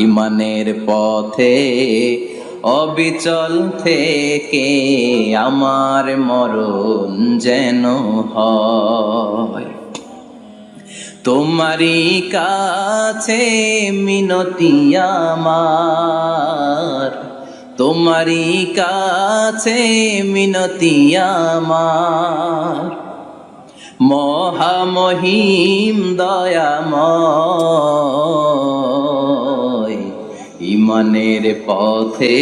ইমানের পথে অবিচল থেকে আমার মরণ যেন হয়। তোমারই কাছে মিনতি আমার, তোমারই কাছে মিনতি আমার, মহামহিম দয়াময়। ইমানের পথে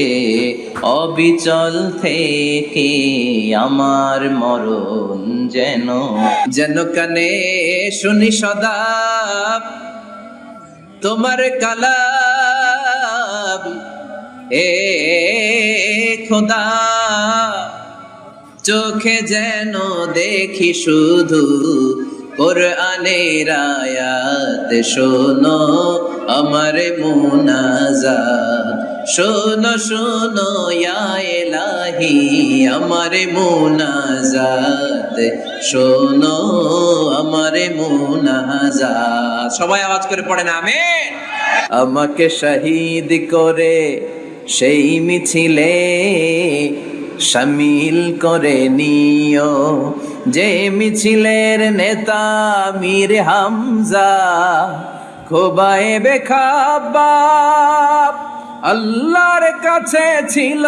অবিচল থেকে আমার মরণ যেন যেন কানে শুনি সদা তোমার কালাম, এ খোদা চোখে যেন দেখি শুধু কোরআনের আয়াত। শোনো আমার মুনাজাত, শোনো শোনো ইয়া ইলাহি আমার মুনাজাত, শোনো আমার মুনাজাত। সবাই আওয়াজ করে পড়েন আমিন। আমাকে শহীদ করে সেই মিছিলে শামিল করে নিও, যে মিছিলের নেতা মীর হামজা খোবায়েবে খাব্বাব আল্লাহর কাছে ছিল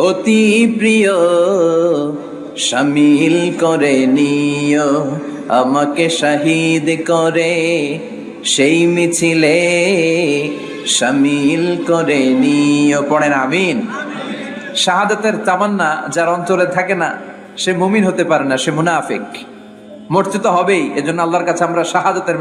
অতি প্রিয়। শামিল করে নিও আমাকে শহীদ করে সেই মিছিলে শামিল করে নিও। পড়েন আমিন। শাহাদাতের তামান্না যার অন্তরে থাকে না সে মুমিন হতে পারে না, সে মুনাফিক। মরতে তো হবেই, এজন্য আল্লাহর কাছে আমরা শাহাদাতের